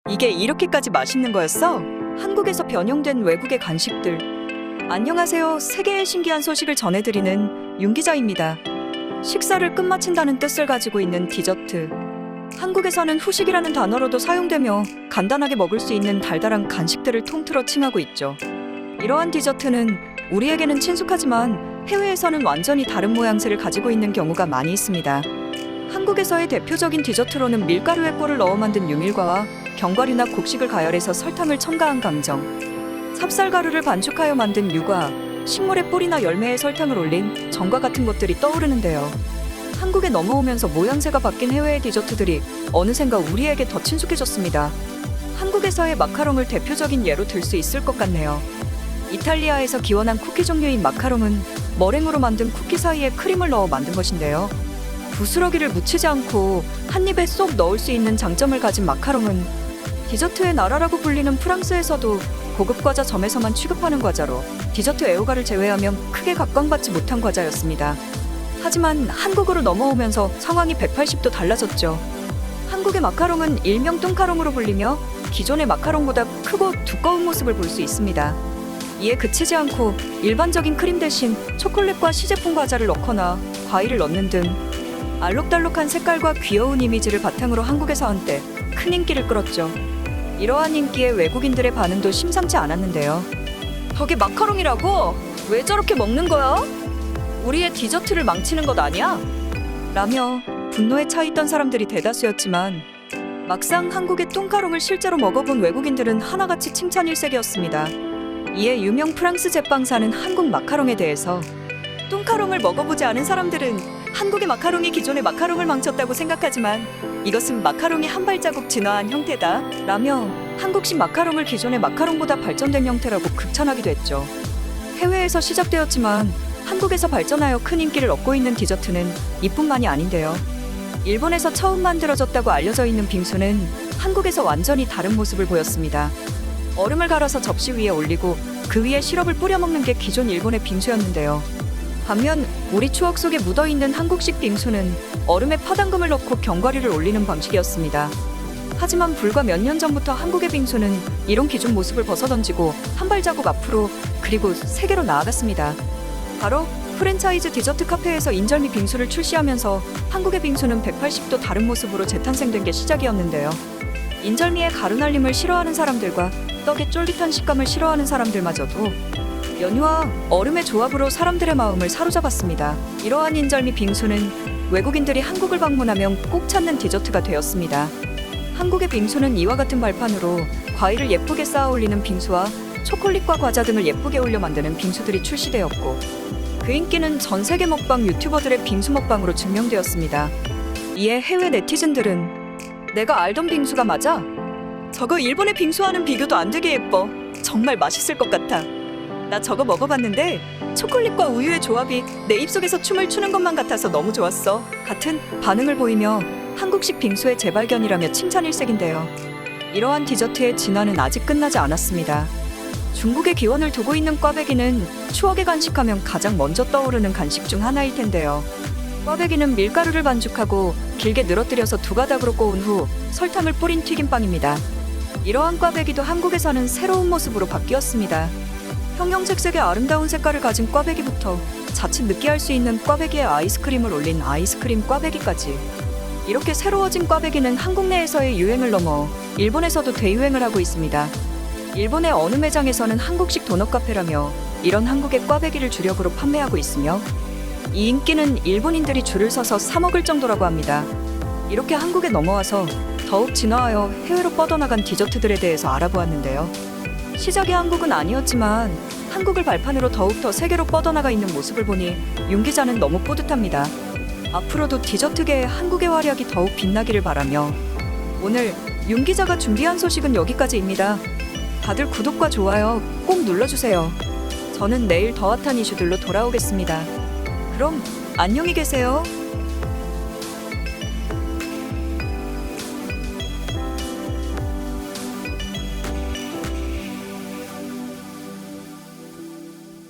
이게 이렇게까지 맛있는 거였어? 한국에서 변형된 외국의 간식들. 안녕하세요. 세계의 신기한 소식을 전해드리는 윤 기자입니다. 식사를 끝마친다는 뜻을 가지고 있는 디저트. 한국에서는 후식이라는 단어로도 사용되며 간단하게 먹을 수 있는 달달한 간식들을 통틀어 칭하고 있죠. 이러한 디저트는 우리에게는 친숙하지만 해외에서는 완전히 다른 모양새를 가지고 있는 경우가 많이 있습니다. 한국에서의 대표적인 디저트로는 밀가루에 꿀을 넣어 만든 유밀과와 견과류나 곡식을 가열해서 설탕을 첨가한 강정, 찹쌀가루를 반죽하여 만든 유과, 식물의 뿌리나 열매에 설탕을 올린 정과 같은 것들이 떠오르는데요. 한국에 넘어오면서 모양새가 바뀐 해외의 디저트들이 어느샌가 우리에게 더 친숙해졌습니다. 한국에서의 마카롱을 대표적인 예로 들 수 있을 것 같네요. 이탈리아에서 기원한 쿠키 종류인 마카롱은 머랭으로 만든 쿠키 사이에 크림을 넣어 만든 것인데요. 부스러기를 묻히지 않고 한 입에 쏙 넣을 수 있는 장점을 가진 마카롱은 디저트의 나라라고 불리는 프랑스에서도 고급 과자점에서만 취급하는 과자로 디저트 애호가를 제외하면 크게 각광받지 못한 과자였습니다. 하지만 한국으로 넘어오면서 상황이 180도 달라졌죠. 한국의 마카롱은 일명 뚱카롱으로 불리며 기존의 마카롱보다 크고 두꺼운 모습을 볼 수 있습니다. 이에 그치지 않고 일반적인 크림 대신 초콜릿과 시제품 과자를 넣거나 과일을 넣는 등 알록달록한 색깔과 귀여운 이미지를 바탕으로 한국에서 한때 큰 인기를 끌었죠. 이러한 인기에 외국인들의 반응도 심상치 않았는데요. 저게 마카롱이라고? 왜 저렇게 먹는 거야? 우리의 디저트를 망치는 것 아니야? 라며 분노에 차 있던 사람들이 대다수였지만 막상 한국의 뚱카롱을 실제로 먹어본 외국인들은 하나같이 칭찬 일색이었습니다. 이에 유명 프랑스 제빵사는 한국 마카롱에 대해서 뚱카롱을 먹어보지 않은 사람들은 한국의 마카롱이 기존의 마카롱을 망쳤다고 생각하지만 이것은 마카롱이 한 발자국 진화한 형태다 라며 한국식 마카롱을 기존의 마카롱보다 발전된 형태라고 극찬하기도 했죠. 해외에서 시작되었지만 한국에서 발전하여 큰 인기를 얻고 있는 디저트는 이뿐만이 아닌데요. 일본에서 처음 만들어졌다고 알려져 있는 빙수는 한국에서 완전히 다른 모습을 보였습니다. 얼음을 갈아서 접시 위에 올리고 그 위에 시럽을 뿌려 먹는 게 기존 일본의 빙수였는데요. 반면 우리 추억 속에 묻어있는 한국식 빙수는 얼음에 파당금을 넣고 견과류를 올리는 방식이었습니다. 하지만 불과 몇 년 전부터 한국의 빙수는 이런 기존 모습을 벗어던지고 한 발자국 앞으로 그리고 세계로 나아갔습니다. 바로 프랜차이즈 디저트 카페에서 인절미 빙수를 출시하면서 한국의 빙수는 180도 다른 모습으로 재탄생된 게 시작이었는데요. 인절미의 가루날림을 싫어하는 사람들과 떡의 쫄깃한 식감을 싫어하는 사람들마저도 연유와 얼음의 조합으로 사람들의 마음을 사로잡았습니다. 이러한 인절미 빙수는 외국인들이 한국을 방문하면 꼭 찾는 디저트가 되었습니다. 한국의 빙수는 이와 같은 발판으로 과일을 예쁘게 쌓아 올리는 빙수와 초콜릿과 과자 등을 예쁘게 올려 만드는 빙수들이 출시되었고 그 인기는 전 세계 먹방 유튜버들의 빙수 먹방으로 증명되었습니다. 이에 해외 네티즌들은 내가 알던 빙수가 맞아? 저거 일본의 빙수와는 비교도 안 되게 예뻐. 정말 맛있을 것 같아. 나 저거 먹어봤는데 초콜릿과 우유의 조합이 내 입속에서 춤을 추는 것만 같아서 너무 좋았어. 같은 반응을 보이며 한국식 빙수의 재발견이라며 칭찬일색인데요. 이러한 디저트의 진화는 아직 끝나지 않았습니다. 중국의 기원을 두고 있는 꽈배기는 추억의 간식하면 가장 먼저 떠오르는 간식 중 하나일 텐데요. 꽈배기는 밀가루를 반죽하고 길게 늘어뜨려서 두 가닥으로 꼬은 후 설탕을 뿌린 튀김빵입니다. 이러한 꽈배기도 한국에서는 새로운 모습으로 바뀌었습니다. 형형색색의 아름다운 색깔을 가진 꽈배기부터 자칫 느끼할 수 있는 꽈배기에 아이스크림을 올린 아이스크림 꽈배기까지 이렇게 새로워진 꽈배기는 한국 내에서의 유행을 넘어 일본에서도 대유행을 하고 있습니다. 일본의 어느 매장에서는 한국식 도넛 카페라며 이런 한국의 꽈배기를 주력으로 판매하고 있으며 이 인기는 일본인들이 줄을 서서 사 먹을 정도라고 합니다. 이렇게 한국에 넘어와서 더욱 진화하여 해외로 뻗어나간 디저트들에 대해서 알아보았는데요. 시작이 한국은 아니었지만 한국을 발판으로 더욱더 세계로 뻗어나가 있는 모습을 보니 윤 기자는 너무 뿌듯합니다. 앞으로도 디저트계의 한국의 활약이 더욱 빛나기를 바라며 오늘 윤 기자가 준비한 소식은 여기까지입니다. 다들 구독과 좋아요 꼭 눌러주세요. 저는 내일 더 핫한 이슈들로 돌아오겠습니다. 그럼 안녕히 계세요.